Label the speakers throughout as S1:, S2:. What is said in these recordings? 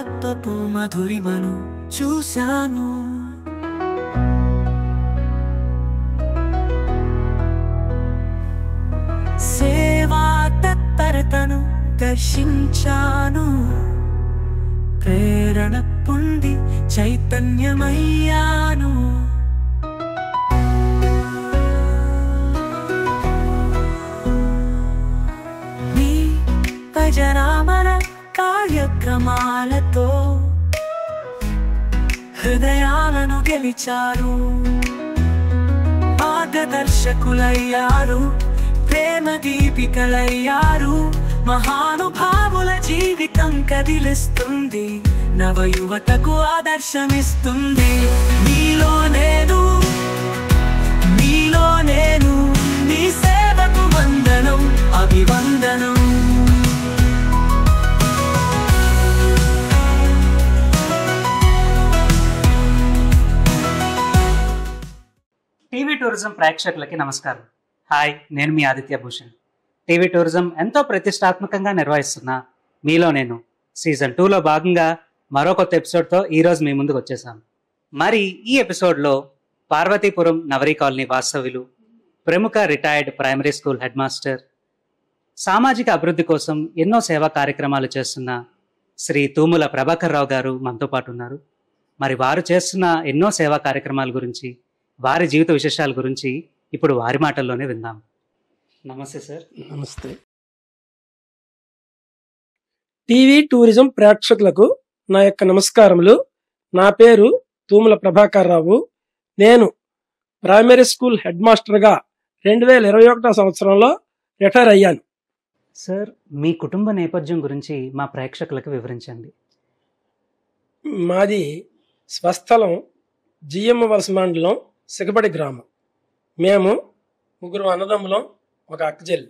S1: మానవత్వపు మధురిమను చూశాను. సేవా తత్పరతను దర్శించాను. ప్రేరణ పొంది చైతన్యమయ్యాను. నీ భజనామన కార్యక్రమాలతో హృదయాలను గెలిచారు. మార్గదర్శకులయ్యారు, ప్రేమ దీపికలయ్యారు. మహానుభావుల జీవితం కదిలిస్తుంది, నవయువతకు ఆదర్శమిస్తుంది. నీలో నేను నీ సేవకు వందనం, అభివందనం.
S2: టీవీ టూరిజం ప్రేక్షకులకి నమస్కారం. హాయ్, నేను మీ ఆదిత్య భూషణ్. టీవీ టూరిజం ఎంతో ప్రతిష్టాత్మకంగా నిర్వహిస్తున్న మీలో నేను సీజన్ 2లో భాగంగా మరో కొత్త ఎపిసోడ్తో ఈరోజు మీ ముందుకు వచ్చేసాను. మరి ఈ ఎపిసోడ్లో పార్వతీపురం నవరీ కాలనీ వాస్తవ్యులు, ప్రముఖ retired primary school head master, సామాజిక అభివృద్ధి కోసం ఎన్నో సేవా కార్యక్రమాలు చేస్తున్న శ్రీ తూముల ప్రభాకర్ రావు గారు మనతో పాటు ఉన్నారు. మరి వారు చేస్తున్న ఎన్నో సేవా కార్యక్రమాల గురించి, వారి జీవిత విశేషాల గురించి ఇప్పుడు వారి మాటల్లోనే విందాం. నమస్తే సార్.
S3: నమస్తే. టీవీ టూరిజం ప్రేక్షకులకు నా యొక్క నమస్కారములు. నా పేరు తూముల ప్రభాకర్ రావు. నేను ప్రైమరీ స్కూల్ హెడ్ మాస్టర్గా 2021 సంవత్సరంలో రిటైర్ అయ్యాను.
S2: సార్, మీ కుటుంబ నేపథ్యం గురించి మా ప్రేక్షకులకు వివరించండి.
S3: మాది స్వస్థలం జిఎం వలస మండలం సిగబడి గ్రామం. మేము 3 అన్నదమ్ములం, ఒక అక్కచెల్లి.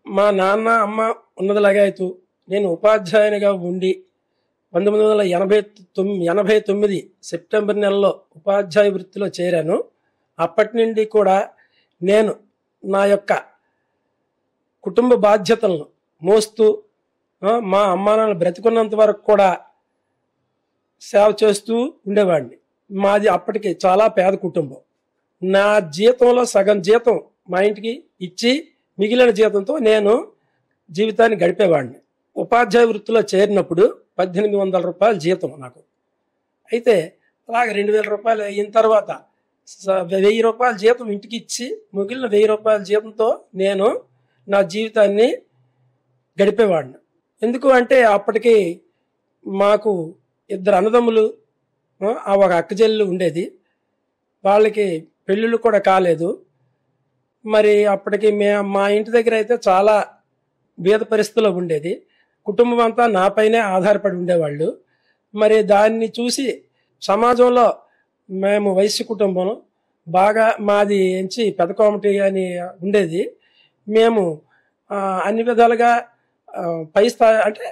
S3: మా నాన్న అమ్మ ఉన్నదిలాగాయతూ నేను ఉపాధ్యాయునిగా ఉండి 1989 సెప్టెంబర్ నెలలో ఉపాధ్యాయ వృత్తిలో చేరాను. అప్పటి నుండి కూడా నేను నా యొక్క కుటుంబ బాధ్యతలను మోస్తూ మా అమ్మా నాన్న బ్రతికున్నంత వరకు కూడా సేవ చేస్తూ ఉండేవాడిని. మాది అప్పటికి చాలా పేద కుటుంబం. నా జీతంలో సగం జీతం మా ఇంటికి ఇచ్చి మిగిలిన జీతంతో నేను జీవితాన్ని గడిపేవాడిని. ఉపాధ్యాయ వృత్తిలో చేరినప్పుడు 1800 రూపాయల జీతం నాకు. అయితే అలాగే 2000 రూపాయలు అయిన తర్వాత 1000 రూపాయల జీతం ఇంటికి ఇచ్చి మిగిలిన 1000 రూపాయల జీతంతో నేను నా జీవితాన్ని గడిపేవాడిని. ఎందుకు అంటే అప్పటికి మాకు 2 అన్నదమ్ములు, ఒక అక్కచెల్లి ఉండేది. వాళ్ళకి పెళ్ళిళ్ళు కూడా కాలేదు. మరి అప్పటికి మా ఇంటి దగ్గర అయితే చాలా బీద పరిస్థితుల్లో ఉండేది. కుటుంబం అంతా నాపైనే ఆధారపడి ఉండేవాళ్ళు. మరి దాన్ని చూసి సమాజంలో మేము వైశ్య కుటుంబం బాగా, మాది ఎంచి పెద్ద కోమటి అని ఉండేది. మేము అన్ని విధాలుగా పై స్థాయి అంటే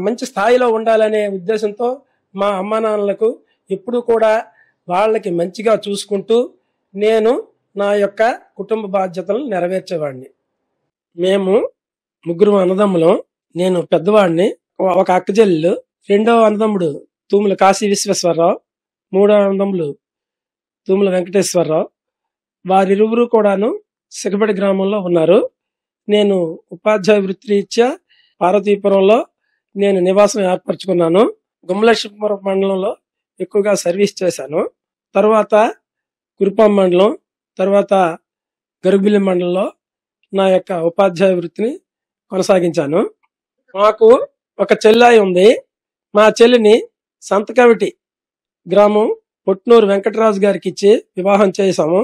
S3: మంచి స్థాయిలో ఉండాలనే ఉద్దేశంతో మా అమ్మా నాన్నలకు ఎప్పుడూ కూడా వాళ్ళకి మంచిగా చూసుకుంటూ నేను నా యొక్క కుటుంబ బాధ్యతలను నెరవేర్చేవాడిని. మేము 3 అన్నదమ్ములం. నేను పెద్దవాడిని, ఒక అక్కచెల్లెలు. 2వ అన్నదమ్ముడు తూముల కాశీ విశ్వేశ్వరరావు, 3వ అన్నదమ్ములు తూముల వెంకటేశ్వరరావు. వారిరువురు కూడాను సిగబడి గ్రామంలో ఉన్నారు. నేను ఉపాధ్యాయ వృత్తిరీత్యా పార్వతీపురంలో నేను నివాసం ఏర్పరచుకున్నాను. గుమ్మలక్ష్మీపురం మండలంలో ఎక్కువగా సర్వీస్ చేశాను. తర్వాత కురుపాం మండలం, తర్వాత గరుగుబిల్లి మండలంలో నా యొక్క ఉపాధ్యాయ వృత్తిని కొనసాగించాను. మాకు ఒక చెల్లాయి ఉంది. మా చెల్లిని సంతకవిటి గ్రామం పొట్నూరు వెంకటరాజు గారికి ఇచ్చి వివాహం చేశాము.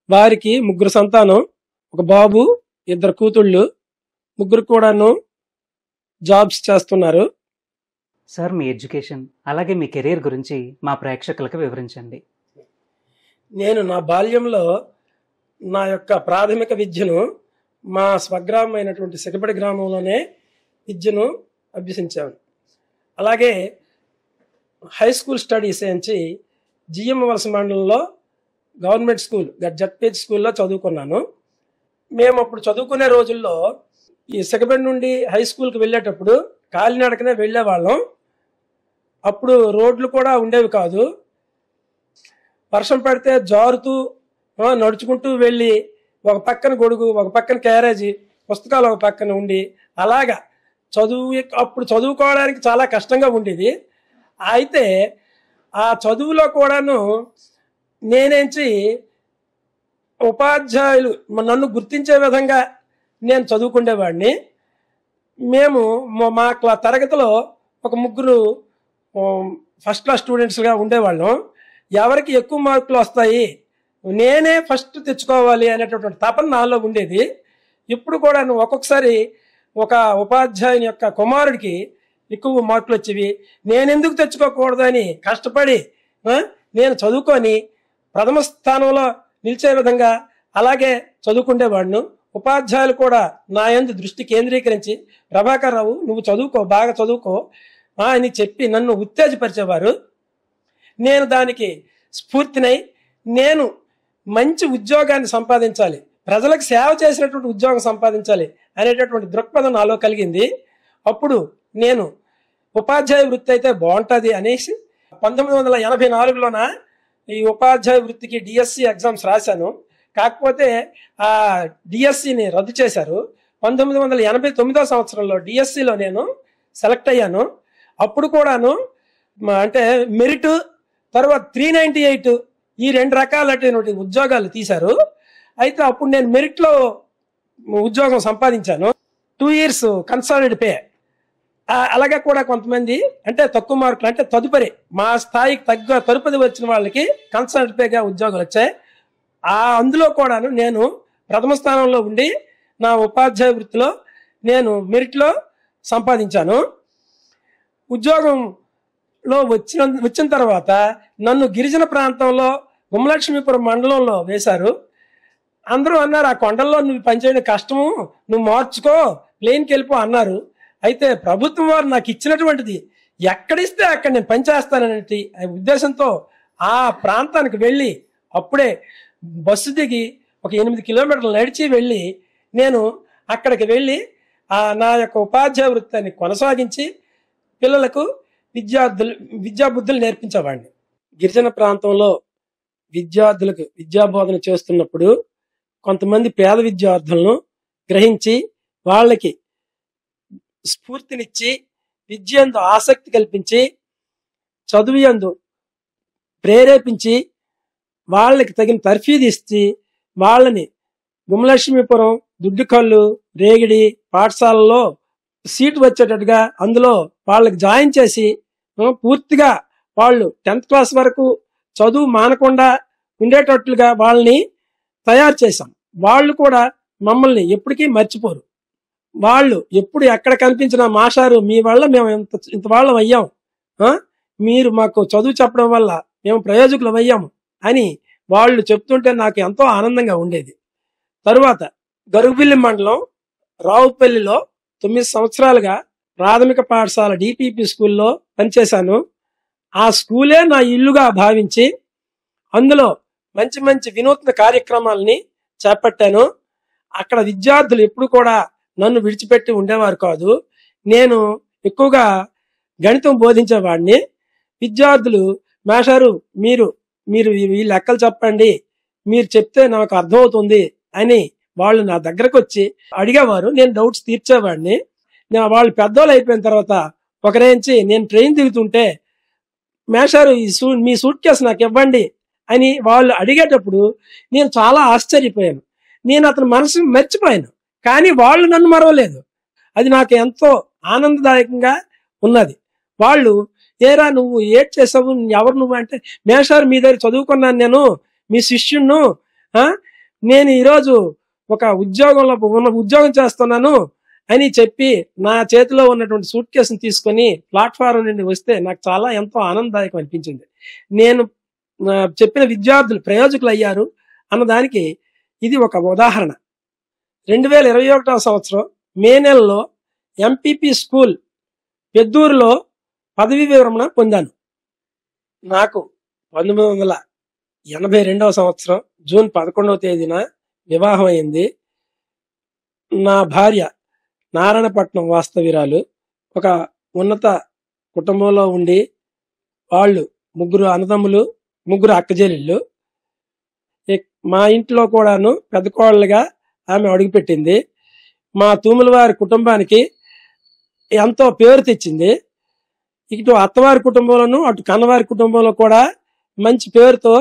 S3: వారికి 3 సంతానం, ఒక బాబు, 2 కూతుళ్ళు. 3 కూడాను జాబ్స్ చేస్తున్నారు.
S2: సార్, మీ ఎడ్యుకేషన్ అలాగే మీ కెరీర్ గురించి మా ప్రేక్షకులకు వివరించండి.
S3: నేను నా బాల్యంలో నా యొక్క ప్రాథమిక విద్యను మా స్వగ్రామం అయినటువంటి సిగబడి గ్రామంలోనే విద్యను అభ్యసించాను. అలాగే హై స్కూల్ స్టడీస్ నుంచి జిఎం వలస మండలంలో గవర్నమెంట్ స్కూల్, జడ్పీహెచ్ స్కూల్లో చదువుకున్నాను. మేము అప్పుడు చదువుకునే రోజుల్లో ఈ సిగబెండి నుండి హై స్కూల్కి వెళ్ళేటప్పుడు కాలినడకనే వెళ్ళేవాళ్ళం. అప్పుడు రోడ్లు కూడా ఉండేవి కాదు. వర్షం పడితే జారుతూ నడుచుకుంటూ వెళ్ళి ఒక పక్కన గొడుగు, ఒక పక్కన క్యారేజీ, పుస్తకాలు ఒక పక్కన ఉండి అలాగా అప్పుడు చదువుకోవడానికి చాలా కష్టంగా ఉండేది. అయితే ఆ చదువులో కూడాను నేనేంచి ఉపాధ్యాయులు నన్ను గుర్తించే విధంగా నేను చదువుకునేవాడిని. మేము మా తరగతిలో ఒక ముగ్గురు ఫస్ట్ క్లాస్ స్టూడెంట్స్గా ఉండేవాళ్ళం. ఎవరికి ఎక్కువ మార్కులు వస్తాయి, నేనే ఫస్ట్ తెచ్చుకోవాలి అనేటటువంటి తపన నాలో ఉండేది. ఇప్పుడు కూడా ఒక్కొక్కసారి ఒక ఉపాధ్యాయుని యొక్క కుమారుడికి ఎక్కువ మార్కులు వచ్చేవి. నేను ఎందుకు తెచ్చుకోకూడదని కష్టపడి నేను చదువుకొని ప్రథమ స్థానంలో నిలిచే విధంగా అలాగే చదువుకునేవాడిను. ఉపాధ్యాయులు కూడా నా యందు దృష్టి కేంద్రీకరించి, ప్రభాకర్ రావు నువ్వు చదువుకో, బాగా చదువుకో అని చెప్పి నన్ను ఉత్తేజపరిచేవారు. నేను దానికి స్ఫూర్తినై నేను మంచి ఉద్యోగాన్ని సంపాదించాలి, ప్రజలకు సేవ చేసినటువంటి ఉద్యోగం సంపాదించాలి అనేటటువంటి దృక్పథం నాలో కలిగింది. అప్పుడు నేను ఉపాధ్యాయ వృత్తి అయితే బాగుంటుంది అనేసి 1984లోన ఈ ఉపాధ్యాయ వృత్తికి డిఎస్సి ఎగ్జామ్స్ రాశాను. కాకపోతే ఆ డిఎస్సిని రద్దు చేశారు. 1989 సంవత్సరంలో డిఎస్సిలో నేను సెలెక్ట్ అయ్యాను. అప్పుడు కూడాను అంటే మెరిట్ తర్వాత 398 ఈ 2 రకాలైనటువంటి ఉద్యోగాలు తీశారు. అయితే అప్పుడు నేను మెరిట్లో ఉద్యోగం సంపాదించాను. 2 years కన్సాలిడ్ పే. అలాగే కూడా కొంతమంది అంటే తక్కువ మార్కులు అంటే తదుపరి మా స్థాయికి తదుపరి వచ్చిన వాళ్ళకి కన్సాలిడ్ పేగా ఉద్యోగాలు వచ్చాయి. అందులో కూడాను నేను ప్రథమ స్థానంలో ఉండి నా ఉపాధ్యాయ వృత్తిలో నేను మెరిట్లో సంపాదించాను. ఉద్యోగంలో వచ్చిన తర్వాత నన్ను గిరిజన ప్రాంతంలో గుమ్మలక్ష్మీపురం మండలంలో వేశారు. అందరూ అన్నారు, ఆ కొండల్లో నువ్వు పనిచేయడం కష్టము, నువ్వు మార్చుకో, ప్లేన్కి వెళ్ళిపో అన్నారు. అయితే ప్రభుత్వం వారు నాకు ఇచ్చినటువంటిది ఎక్కడిస్తే అక్కడ నేను పనిచేస్తాననే ఉద్దేశంతో ఆ ప్రాంతానికి వెళ్ళి అప్పుడే బస్సు దిగి ఒక 8 కిలోమీటర్లు నడిచి వెళ్ళి నేను అక్కడికి వెళ్ళి నా యొక్క ఉపాధ్యాయ వృత్తిని కొనసాగించి పిల్లలకు విద్యాబుద్ధులు నేర్పించేవాడిని. గిరిజన ప్రాంతంలో విద్యార్థులకు విద్యాబోధన చేస్తున్నప్పుడు కొంతమంది పేద విద్యార్థులను గ్రహించి వాళ్ళకి స్ఫూర్తినిచ్చి విద్యందు ఆసక్తి కల్పించి చదువు యందు ప్రేరేపించి వాళ్ళకి తగిన తర్ఫీదు ఇచ్చి వాళ్ళని గుమ్మలక్ష్మీపురం, దుడ్డుకల్లు, రేగిడి పాఠశాలలో సీటు వచ్చేటట్టుగా అందులో వాళ్ళకి జాయిన్ చేసి పూర్తిగా వాళ్ళు 10th క్లాస్ వరకు చదువు మానకుండా ఉండేటట్లుగా వాళ్ళని తయారు చేశాం. వాళ్ళు కూడా మమ్మల్ని ఎప్పటికీ మర్చిపోరు. వాళ్ళు ఎప్పుడు ఎక్కడ కనిపించినా మాస్టారు మీ వల్ల మేము ఇంత వాళ్ళం అయ్యాం, మీరు మాకు చదువు చెప్పడం వల్ల మేము ప్రయోజకులం అయ్యాము అని వాళ్ళు చెప్తుంటే నాకు ఎంతో ఆనందంగా ఉండేది. తరువాత గరుగుబిల్లి మండలం రావుపల్లిలో 9 సంవత్సరాలుగా ప్రాథమిక పాఠశాల డిపిపి స్కూల్లో పనిచేశాను. ఆ స్కూలే నా ఇల్లుగా భావించి అందులో మంచి మంచి వినూత్న కార్యక్రమాలని చేపట్టాను. అక్కడ విద్యార్థులు ఎప్పుడు కూడా నన్ను విడిచిపెట్టి ఉండేవారు కాదు. నేను ఎక్కువగా గణితం బోధించేవాడిని. విద్యార్థులు మాస్టారు మీరు ఈ లెక్కలు చెప్పండి, మీరు చెప్తే నాకు అర్థమవుతుంది అని వాళ్ళు నా దగ్గరకు వచ్చి అడిగేవారు. నేను డౌట్స్ తీర్చేవాడిని. వాళ్ళు పెద్దోళ్ళు అయిపోయిన తర్వాత ఒకరేంచి నేను ట్రైన్ దిగుతుంటే మాస్టారు మీ సూట్ కేసు నాకు ఇవ్వండి అని వాళ్ళు అడిగేటప్పుడు నేను చాలా ఆశ్చర్యపోయాను. నేను అతని మనసు మర్చిపోయాను, కానీ వాళ్ళు నన్ను మరవలేదు. అది నాకు ఎంతో ఆనందదాయకంగా ఉన్నది. వాళ్ళు ఏరా నువ్వు ఏడ్ చేసావు, ఎవరు నువ్వు అంటే మేషారు మీ దగ్గర చదువుకున్నాను, నేను మీ శిష్యును, నేను ఈరోజు ఒక ఉద్యోగం చేస్తున్నాను అని చెప్పి నా చేతిలో ఉన్నటువంటి సూట్ కేసును తీసుకొని ప్లాట్ఫారం నుండి వస్తే నాకు చాలా ఎంతో ఆనందదాయకం అనిపించింది. నేను చెప్పిన విద్యార్థులు ప్రయోజకులు అయ్యారు అన్నదానికి ఇది ఒక ఉదాహరణ. 2021 సంవత్సరం మే నెలలో ఎంపీపీ స్కూల్ పెద్దూరులో పదవీ విరమణ పొందాను. నాకు 1982 సంవత్సరం జూన్ 11వ తేదీన వివాహం అయింది. నా భార్య నారాయణపట్నం వాస్తవ్యురాలు. ఒక ఉన్నత కుటుంబంలో ఉండి వాళ్ళు 3 అన్నదమ్ములు, 3 అక్కచెల్లెళ్ళు. మా ఇంట్లో కూడాను పెద్ద కోడలుగా ఆమె అడుగుపెట్టింది. మా తూములవారి కుటుంబానికి ఎంతో పేరు తెచ్చింది. ఇటు అత్తవారి కుటుంబంలోను అటు కన్నవారి కుటుంబంలో కూడా మంచి పేరుతో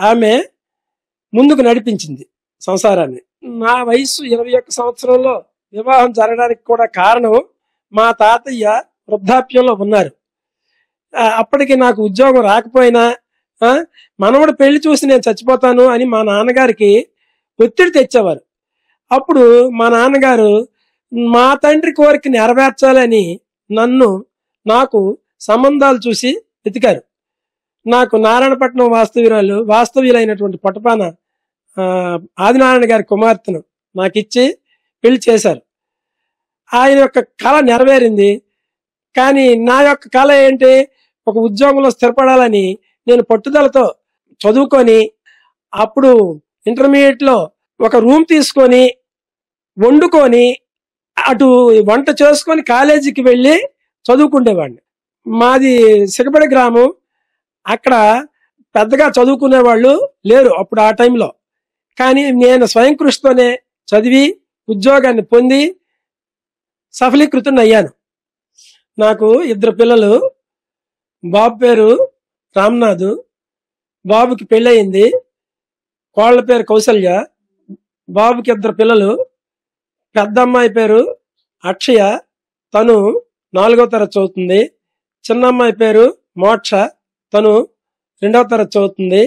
S3: ఆమె ముందుకు నడిపించింది సంసారాన్ని. నా వయసు 21 సంవత్సరంలో వివాహం జరగడానికి కూడా కారణం మా తాతయ్య వృద్ధాప్యంలో ఉన్నారు. అప్పటికి నాకు ఉద్యోగం రాకపోయినా మనవడు పెళ్లి చూసి నేను చచ్చిపోతాను అని మా నాన్నగారికి ఒత్తిడి తెచ్చేవారు. అప్పుడు మా నాన్నగారు మా తండ్రి కోరిక నెరవేర్చాలని నాకు సంబంధాలు చూసి వెతికారు. నాకు నారాయణపట్నం వాస్తవ్యులైనటువంటి పొట్టపాన ఆదినారాయణ గారి కుమార్తెను నాకు ఇచ్చి పెళ్లి చేశారు. ఆయన యొక్క కళ నెరవేరింది. కానీ నా యొక్క కళ ఏంటి, ఒక ఉద్యోగంలో స్థిరపడాలని నేను పట్టుదలతో చదువుకొని అప్పుడు ఇంటర్మీడియట్లో ఒక రూమ్ తీసుకొని వండుకొని అటు వంట చేసుకొని కాలేజీకి వెళ్ళి చదువుకునేవాడిని. మాది సిగపడి గ్రామం. అక్కడ పెద్దగా చదువుకునే వాళ్ళు లేరు అప్పుడు ఆ టైంలో. కానీ నేను స్వయం కృషితోనే చదివి ఉద్యోగాన్ని పొంది సఫలీకృతుని అయ్యాను. నాకు 2 పిల్లలు. బాబు పేరు రామ్నాథ్, బాబుకి పెళ్ళయింది. కోళ్ళ పేరు కౌసల్య. బాబుకి 2 పిల్లలు. పెద్ద అమ్మాయి పేరు అక్షయ, తను 4వ తరగతి చదువుతుంది. చిన్న అమ్మాయి పేరు మోక్ష, తను 2వ తరగతి చదువుతుంది.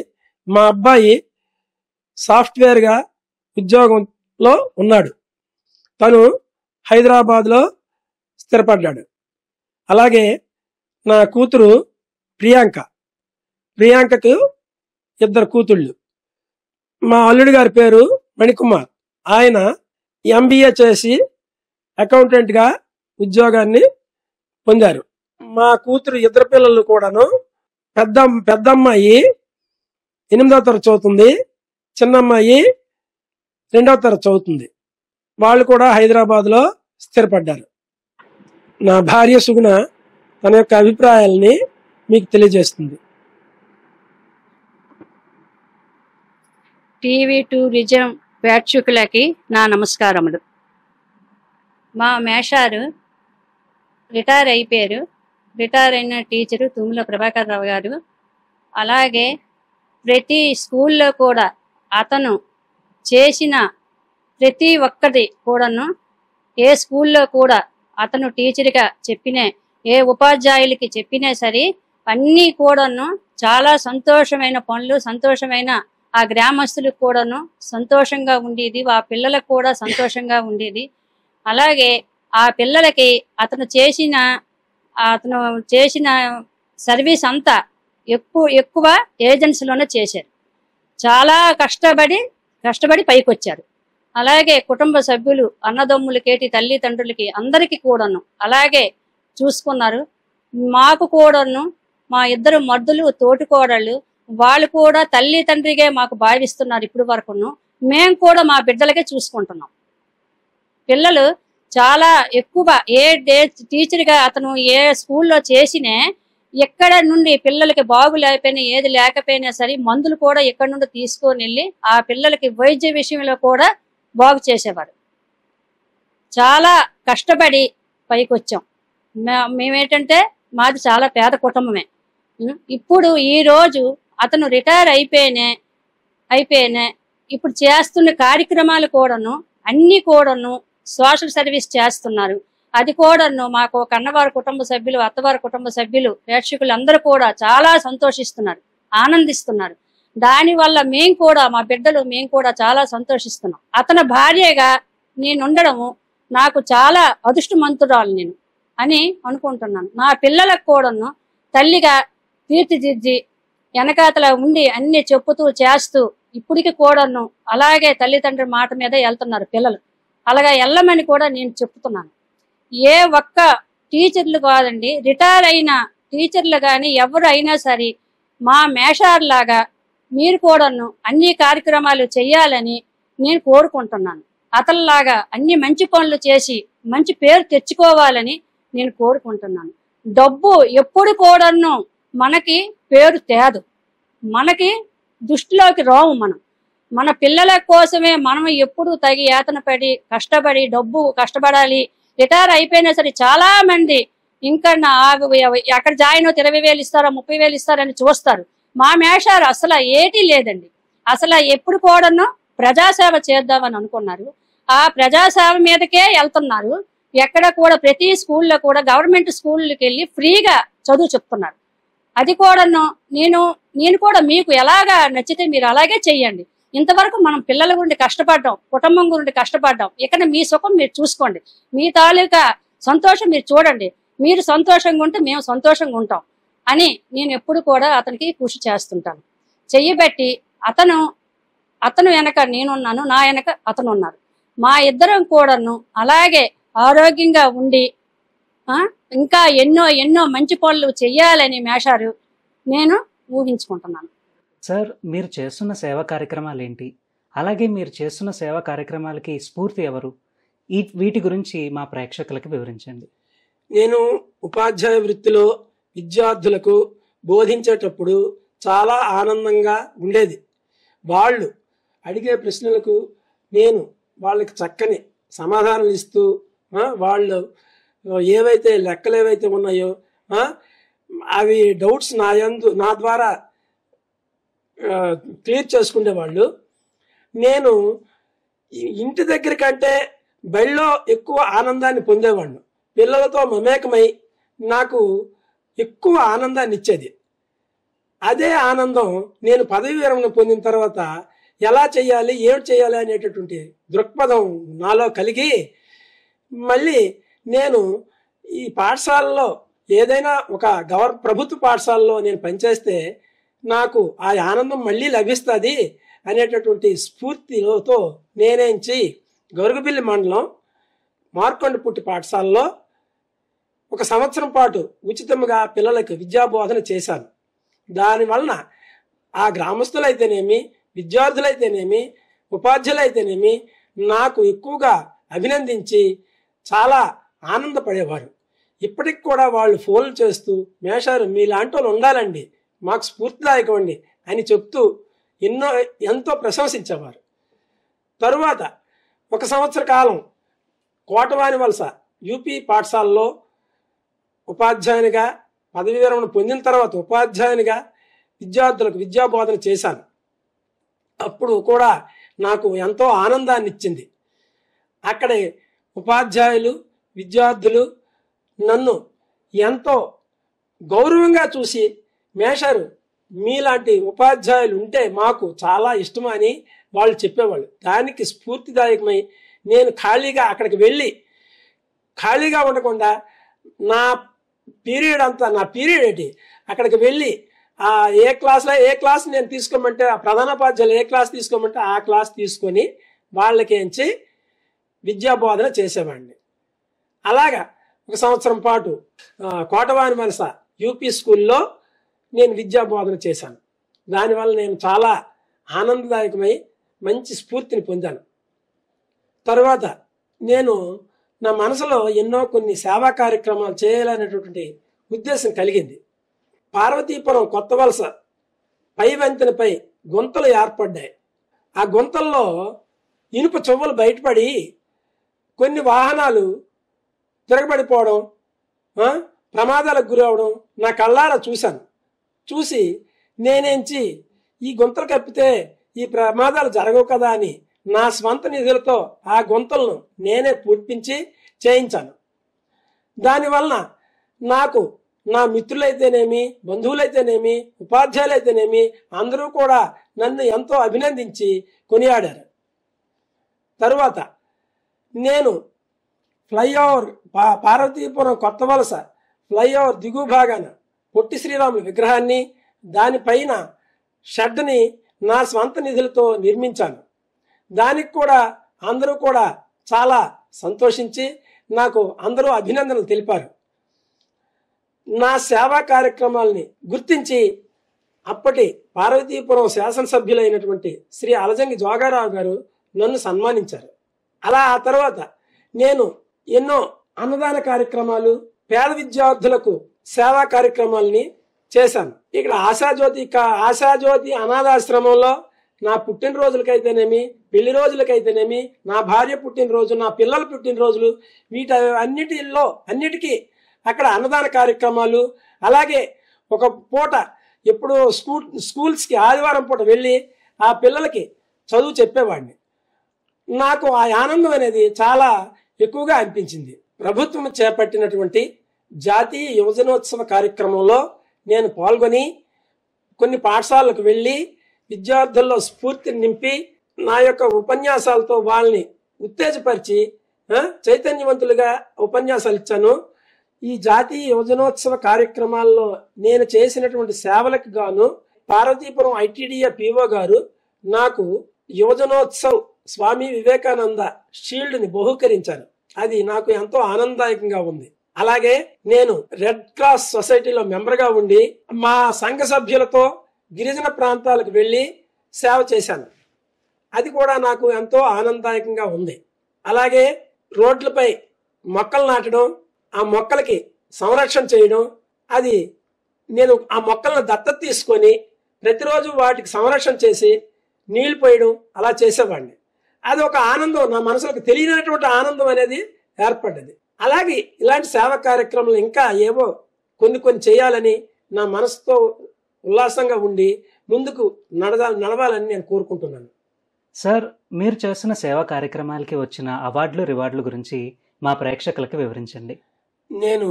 S3: మా అబ్బాయి సాఫ్ట్వేర్ గా ఉద్యోగంలో ఉన్నాడు. తను హైదరాబాద్లో స్థిరపడ్డాడు. అలాగే నా కూతురు ప్రియాంకకు 2 కూతుళ్ళు. మా అల్లుడి గారి పేరు మణికుమార్. ఆయన MBA చేసి అకౌంటెంట్ గా ఉద్యోగాన్ని పొందారు. మా కూతురు 2 పిల్లలు కూడాను పెద్దమ్మాయి 8వ తరగతి చదువుతుంది, చిన్నమ్మాయి 2వ తరగతి చదువుతుంది. వాళ్ళు కూడా హైదరాబాద్ లో స్థిరపడ్డారు. నా భార్య సుగుణ తన యొక్క అభిప్రాయాల్ని మీకు తెలియజేస్తుంది.
S4: టీవీ టూరిజం ప్రేక్షకులకి నా నమస్కారములు. మా మేషారు రిటైర్ అయిపోయారు. రిటైర్ అయిన టీచరు తుమ్మల ప్రభాకర్ రావు గారు. అలాగే ప్రతి స్కూల్లో కూడా అతను చేసిన ప్రతి ఒక్కటి కూడాను, ఏ స్కూల్లో కూడా అతను టీచర్గా చెప్పిన ఏ ఉపాధ్యాయులకి చెప్పినా సరే అన్నీ కూడాను చాలా సంతోషమైన పనులు, సంతోషమైన ఆ గ్రామస్తులకు కూడాను సంతోషంగా ఉండేది, ఆ పిల్లలకు కూడా సంతోషంగా ఉండేది. అలాగే ఆ పిల్లలకి అతను చేసిన సర్వీస్ అంతా ఎక్కువ ఏజెన్సీలోనే చేశారు. చాలా కష్టపడి పైకొచ్చారు. అలాగే కుటుంబ సభ్యులు, అన్నదమ్ములకేటి, తల్లిదండ్రులకి అందరికీ కూడాను అలాగే చూసుకున్నారు. మాకు కూడాను మా 2 మర్దులు, తోటికోడళ్ళు, వాళ్ళు కూడా తల్లి తండ్రిగా మాకు భావిస్తున్నారు. ఇప్పుడు వరకును మేము కూడా మా బిడ్డలకే చూసుకుంటున్నాం. పిల్లలు చాలా ఎక్కువ టీచర్గా అతను ఏ స్కూల్లో చేసినా ఎక్కడ నుండి పిల్లలకి బాగు లేకపోయినా ఏది లేకపోయినా సరే మందులు కూడా ఎక్కడి నుండి తీసుకొని వెళ్ళి ఆ పిల్లలకి వైద్య విషయంలో కూడా బాగు చేసేవారు. చాలా కష్టపడి పైకి వచ్చాం. మేమేంటంటే మాది చాలా పేద కుటుంబమే. ఇప్పుడు ఈ రోజు అతను రిటైర్ అయిపోయినా ఇప్పుడు చేస్తున్న కార్యక్రమాలు కూడాను అన్ని కూడాను సోషల్ సర్వీస్ చేస్తున్నారు. అది కూడాను మాకు కన్నవారి కుటుంబ సభ్యులు, అత్తవారి కుటుంబ సభ్యులు, ప్రేక్షకులు అందరూ కూడా చాలా సంతోషిస్తున్నారు, ఆనందిస్తున్నారు. దానివల్ల మేము కూడా మా బిడ్డలు మేము కూడా చాలా సంతోషిస్తున్నాం. అతని భార్యగా నేను ఉండడము నాకు చాలా అదృష్టవంతురాలు నేను అని అనుకుంటున్నాను. నా పిల్లలకు కూడాను తల్లిగా తీర్చిదిద్ది వెనకాతల ఉండి అన్ని చెప్పుతూ చేస్తూ ఇప్పటికి కూడాను అలాగే తల్లిదండ్రుల మాట మీద వెళ్తున్నారు పిల్లలు. అలాగా వెళ్ళమని కూడా నేను చెప్తున్నాను. ఏ ఒక్క టీచర్లు కాదండి, రిటైర్ అయిన టీచర్లు కానీ ఎవరు అయినా సరే మా మేషార్లాగా మీరు కూడాను అన్ని కార్యక్రమాలు చెయ్యాలని నేను కోరుకుంటున్నాను. అతనిలాగా అన్ని మంచి పనులు చేసి మంచి పేరు తెచ్చుకోవాలని నేను కోరుకుంటున్నాను. డబ్బు ఎప్పుడు కూడాను మనకి పేరు తేదు, మనకి దృష్టిలోకి రావు. మన పిల్లల కోసమే మనం ఎప్పుడు తగి యాతన పడి కష్టపడి డబ్బు కష్టపడాలి. రిటైర్ అయిపోయినా సరే చాలా మంది ఇంకా అక్కడ జాయిన్ అవుతే 20,000 ఇస్తారా 30,000 ఇస్తారని చూస్తారు. మా మేషారు అసలు ఏటీ లేదండి. అసలు ఎప్పుడు కూడాను ప్రజాసేవ చేద్దామని అనుకున్నారు. ఆ ప్రజాసేవ మీదకే వెళ్తున్నారు. ఎక్కడ కూడా ప్రతి స్కూల్లో కూడా గవర్నమెంట్ స్కూళ్ళకి వెళ్ళి ఫ్రీగా చదువు చెప్తున్నారు. అది కూడాను నేను కూడా మీకు ఎలాగా నచ్చితే మీరు అలాగే చెయ్యండి. ఇంతవరకు మనం పిల్లల గురించి కష్టపడ్డాం, కుటుంబం గురించి కష్టపడ్డాం. ఇక్కడ మీ సుఖం మీరు చూసుకోండి, మీ తాలూకా సంతోషం మీరు చూడండి. మీరు సంతోషంగా ఉంటే మేము సంతోషంగా ఉంటాం అని నేను ఎప్పుడు కూడా అతనికి కృషి చేస్తుంటాను. చెయ్యబెట్టి అతను వెనక నేనున్నాను, నా వెనక అతను ఉన్నారు. మా ఇద్దరం కూడాను అలాగే ఆరోగ్యంగా ఉండి ఇంకా ఎన్నో మంచి పనులు చెయ్యాలని మేషారు నేను ఊహించుకుంటున్నాను.
S2: సార్, మీరు చేస్తున్న సేవా కార్యక్రమాలు ఏంటి? అలాగే మీరు చేస్తున్న సేవా కార్యక్రమాలకి స్ఫూర్తి ఎవరు? వీటి గురించి మా ప్రేక్షకులకు వివరించండి.
S3: నేను ఉపాధ్యాయ వృత్తిలో విద్యార్థులకు బోధించేటప్పుడు చాలా ఆనందంగా ఉండేది. వాళ్ళు అడిగే ప్రశ్నలకు నేను వాళ్ళకి చక్కని సమాధానాలు ఇస్తూ వాళ్ళు ఏవైతే లెక్కలు ఏవైతే ఉన్నాయో అవి డౌట్స్ నా ద్వారా క్లియర్ చేసుకునేవాళ్ళు. నేను ఇంటి దగ్గర కంటే బడిలో ఎక్కువ ఆనందాన్ని పొందేవాడిని. పిల్లలతో మమేకమై నాకు ఎక్కువ ఆనందాన్ని ఇచ్చేది. అదే ఆనందం నేను పదవి విరమణ పొందిన తర్వాత ఎలా చేయాలి, ఏం చేయాలి అనేటటువంటి దృక్పథం నాలో కలిగి మళ్ళీ నేను ఈ పాఠశాలలో ఏదైనా ఒక ప్రభుత్వ పాఠశాలలో నేను పనిచేస్తే నాకు ఆ ఆనందం మళ్ళీ లభిస్తుంది అనేటటువంటి స్ఫూర్తితో నేనేంచి గొరుగుబిల్లి మండలం మార్కొండపుట్టి పాఠశాలలో 1 సంవత్సరం పాటు ఉచితంగా పిల్లలకు విద్యాబోధన చేశాను. దానివలన ఆ గ్రామస్తులైతేనేమి, విద్యార్థులైతేనేమి, ఉపాధ్యాయులైతేనేమి నాకు ఎక్కువగా అభినందించి చాలా ఆనందపడేవారు. ఇప్పటికి కూడా వాళ్ళు ఫోన్లు చేస్తూ మేషారు మీలాంటి వాళ్ళు ఉండాలండి, మాకు స్ఫూర్తిదాయకమండి అని చెప్తూ ఎంతో ప్రశంసించేవారు. తరువాత 1 సంవత్సర కాలం కోటవాని వలస యూపీ పాఠశాలలో ఉపాధ్యాయునిగా పదవి విరమణ పొందిన తర్వాత ఉపాధ్యాయునిగా విద్యార్థులకు విద్యాబోధన చేశాను. అప్పుడు కూడా నాకు ఎంతో ఆనందాన్ని ఇచ్చింది. అక్కడే ఉపాధ్యాయులు విద్యార్థులు నన్ను ఎంతో గౌరవంగా చూసి మేషారు మీలాంటి ఉపాధ్యాయులు ఉంటే మాకు చాలా ఇష్టమని వాళ్ళు చెప్పేవాళ్ళు. దానికి స్ఫూర్తిదాయకమై నేను అక్కడికి వెళ్ళి ఖాళీగా ఉండకుండా నా పీరియడ్ ఏంటి అక్కడికి వెళ్ళి ఏ క్లాస్ నేను తీసుకోమంటే ఆ ప్రధానోపాధ్యాయులు ఏ క్లాస్ తీసుకోమంటే ఆ క్లాస్ తీసుకొని వాళ్ళకేంచి విద్యాబోధన చేసేవాడిని. అలాగా 1 సంవత్సరం పాటు కోటవాని వలస యూపీ స్కూల్లో నేను విద్యాబోధన చేశాను. దానివల్ల నేను చాలా ఆనందదాయకమై మంచి స్ఫూర్తిని పొందాను. తరువాత నేను నా మనసులో కొన్ని సేవా కార్యక్రమాలు చేయాలనేటువంటి ఉద్దేశం కలిగింది. పార్వతీపురం కొత్త వలస పై వంతెనపై గుంతలు ఏర్పడ్డాయి. ఆ గుంతల్లో ఇనుప చువ్వలు బయటపడి కొన్ని వాహనాలు తిరగబడిపోవడం, ప్రమాదాలకు గురవడం నా కళ్ళారా చూశాను. చూసి నేనేంచి ఈ గుంతలు కప్పితే ఈ ప్రమాదాలు జరగవు కదా అని నా స్వంత నిధులతో ఆ గుంతలను నేనే పూడ్పించి చేయించాను. దానివలన నాకు నా మిత్రులైతేనేమి, బంధువులైతేనేమి, ఉపాధ్యాయులైతేనేమి అందరూ కూడా నన్ను ఎంతో అభినందించి కొనియాడారు. తరువాత నేను ఫ్లైఓవర్ పార్వతీపురం కొత్త వలస ఫ్లైఓవర్ దిగువ భాగాన పొట్టి శ్రీరాములు విగ్రహాన్ని, దానిపైన షెడ్ని నా స్వంత నిధులతో నిర్మించాను. దానికి కూడా అందరూ కూడా చాలా సంతోషించి నాకు అందరూ అభినందనలు తెలిపారు. నా సేవా కార్యక్రమాలని గుర్తించి అప్పటి పార్వతీపురం శాసనసభ్యులైనటువంటి శ్రీ అలజంగి జోగారావు గారు నన్ను సన్మానించారు. అలా ఆ తర్వాత నేను ఎన్నో అన్నదాన కార్యక్రమాలు, పేద విద్యార్థులకు సేవా కార్యక్రమాలని చేశాను. ఇక్కడ ఆశాజ్యోతి అనాథాశ్రమంలో నా పుట్టినరోజులకైతేనేమి, పెళ్లి రోజులకైతేనేమి, నా భార్య పుట్టినరోజు, నా పిల్లల పుట్టినరోజులు, అన్నిటికీ అక్కడ అన్నదాన కార్యక్రమాలు, అలాగే ఒక పూట ఎప్పుడు స్కూల్స్కి ఆదివారం పూట వెళ్ళి ఆ పిల్లలకి చదువు చెప్పేవాడిని. నాకు ఆ ఆనందం అనేది చాలా ఎక్కువగా అనిపించింది. ప్రభుత్వం చేపట్టినటువంటి జాతీయ యువజనోత్సవ కార్యక్రమంలో నేను పాల్గొని కొన్ని పాఠశాలకు వెళ్ళి విద్యార్థుల్లో స్ఫూర్తిని నింపి నా యొక్క ఉపన్యాసాలతో వాళ్ళని ఉత్తేజపరిచి చైతన్యవంతులుగా ఉపన్యాసాలు ఇచ్చాను. ఈ జాతీయ యువజనోత్సవ కార్యక్రమాల్లో నేను చేసినటువంటి సేవలకు గాను పార్వతీపురం ఐటీడీఏ పిఓ గారు నాకు యువజనోత్సవ్ స్వామి వివేకానంద షీల్డ్ని బహూకరించారు. అది నాకు ఎంతో ఆనందదాయకంగా ఉంది. అలాగే నేను రెడ్ క్రాస్ సొసైటీలో మెంబర్గా ఉండి మా సంఘ సభ్యులతో గిరిజన ప్రాంతాలకు వెళ్ళి సేవ చేశాను. అది కూడా నాకు ఎంతో ఆనందదాయకంగా ఉంది. అలాగే రోడ్లపై మొక్కలు నాటడం, ఆ మొక్కలకి సంరక్షణ చేయడం, అది నేను ఆ మొక్కలను దత్తత తీసుకొని ప్రతిరోజు వాటికి సంరక్షణ చేసి నీళ్లు పోయడం అలా చేసేవాడిని. అది ఒక ఆనందం, నా మనసులకు తెలియనటువంటి ఆనందం అనేది ఏర్పడ్డది. అలాగే ఇలాంటి సేవా కార్యక్రమాలు ఇంకా ఏవో కొన్ని చేయాలని నా మనసుతో ఉల్లాసంగా ఉండి ముందుకు నడవాలని నేను కోరుకుంటున్నాను.
S2: సార్, మీరు చేస్తున్న సేవా కార్యక్రమాలకి వచ్చిన అవార్డులు, రివార్డుల గురించి మా ప్రేక్షకులకు వివరించండి.
S3: నేను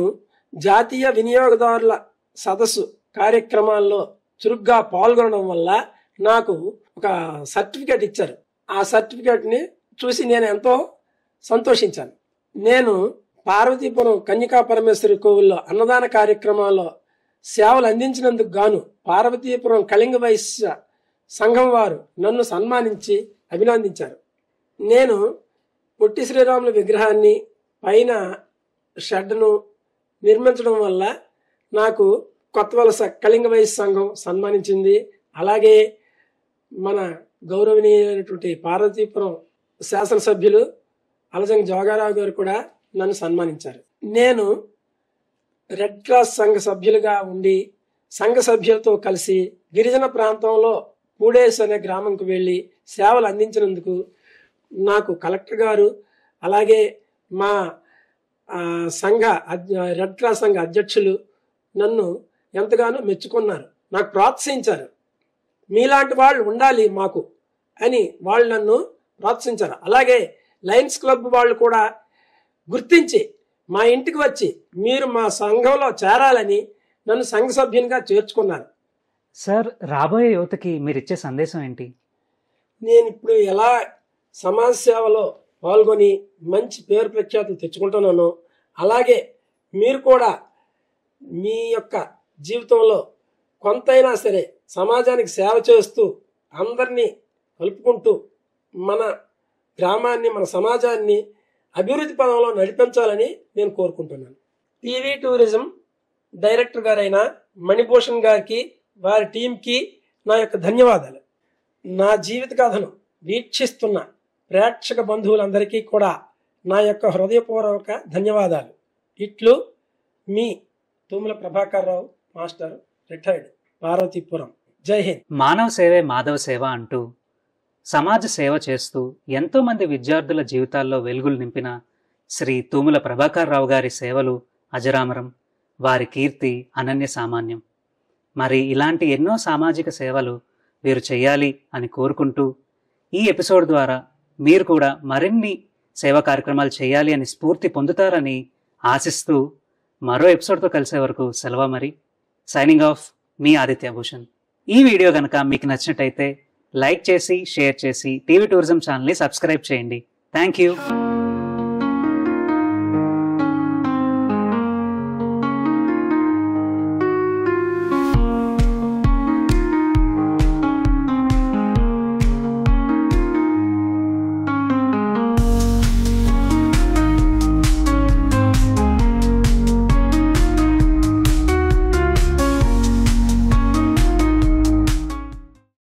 S3: జాతీయ వినియోగదారుల సదస్సు కార్యక్రమాల్లో చురుగ్గా పాల్గొనడం వల్ల నాకు ఒక సర్టిఫికేట్ ఇచ్చారు. ఆ సర్టిఫికేట్ని చూసి నేను ఎంతో సంతోషించాను. నేను పార్వతీపురం కన్యకా పరమేశ్వరి కోవిల్లో అన్నదాన కార్యక్రమాల్లో సేవలు అందించినందుకు గాను పార్వతీపురం కళింగ వైశ్య సంఘం వారు నన్ను సన్మానించి అభినందించారు. నేను పొట్టి శ్రీరాముల విగ్రహాన్ని పైన షెడ్ను నిర్మించడం వల్ల నాకు కొత్త వలస కళింగ వైశ్య సంఘం సన్మానించింది. అలాగే మన గౌరవనీయులైనటువంటి పార్వతీపురం శాసనసభ్యులు అలజంగ జోగారావు గారు కూడా నన్ను సన్మానించారు. నేను రెడ్ క్రాస్ సంఘ సభ్యులుగా ఉండి సంఘ సభ్యులతో కలిసి గిరిజన ప్రాంతంలో పూడేస్ అనే గ్రామంకు వెళ్ళి సేవలు అందించినందుకు నాకు కలెక్టర్ గారు, అలాగే మా రెడ్ క్రాస్ సంఘ అధ్యక్షులు నన్ను ఎంతగానో మెచ్చుకున్నారు, నాకు ప్రోత్సహించారు. మీలాంటి వాళ్ళు ఉండాలి మాకు అని వాళ్ళు నన్ను ప్రోత్సహించారు. అలాగే లయన్స్ క్లబ్ వాళ్ళు కూడా గుర్తించి మా ఇంటికి వచ్చి మీరు మా సంఘంలో చేరాలని నన్ను సంఘ సభ్యునిగా చేర్చుకున్నారు.
S2: సార్, రాబోయే యువతకి మీరు ఇచ్చే సందేశం ఏంటి?
S3: నేను ఇప్పుడు ఎలా సమాజ సేవలో పాల్గొని మంచి పేరు ప్రఖ్యాతులు తెచ్చుకుంటున్నాను, అలాగే మీరు కూడా మీ యొక్క జీవితంలో కొంతైనా సరే సమాజానికి సేవ చేస్తూ అందరినీ కలుపుకుంటూ మన గ్రామాన్ని, మన సమాజాన్ని అభివృద్ధి పదంలో నడిపించాలని నేను కోరుకుంటున్నాను. టీవీ టూరిజం డైరెక్టర్ గారైన మణిభూషణ్ గారికి, వారి టీంకి నా యొక్క ధన్యవాదాలు. నా జీవిత కథను వీక్షిస్తున్న ప్రేక్షక బంధువులందరికీ కూడా నా యొక్క హృదయపూర్వక ధన్యవాదాలు. ఇట్లు మీ తుమ్మల ప్రభాకర్ రావు మాస్టర్, రిటైర్డ్, పార్వతీపురం. జై హింద్.
S2: మానవ సేవే మాధవ సేవ అంటూ సమాజ సేవ చేస్తూ ఎంతో మంది విద్యార్థుల జీవితాల్లో వెలుగులు నింపిన శ్రీ తుమ్మల ప్రభాకర్ రావు గారి సేవలు అజరామరం, వారి కీర్తి అనన్య సామాన్యం. మరి ఇలాంటి ఎన్నో సామాజిక సేవలు వీరు చేయాలి అని కోరుకుంటూ ఈ ఎపిసోడ్ ద్వారా మీరు కూడా మరిన్ని సేవా కార్యక్రమాలు చేయాలి అని స్ఫూర్తి పొందుతారని ఆశిస్తూ మరో ఎపిసోడ్తో కలిసే వరకు సెలవు. మరి సైనింగ్ ఆఫ్, మీ ఆదిత్య భూషణ్. ఈ వీడియో కనుక మీకు నచ్చినట్టయితే లైక్ చేసి, షేర్ చేసి టీవీ టూరిజం ఛానల్ని సబ్స్క్రైబ్ చేయండి. Thank you.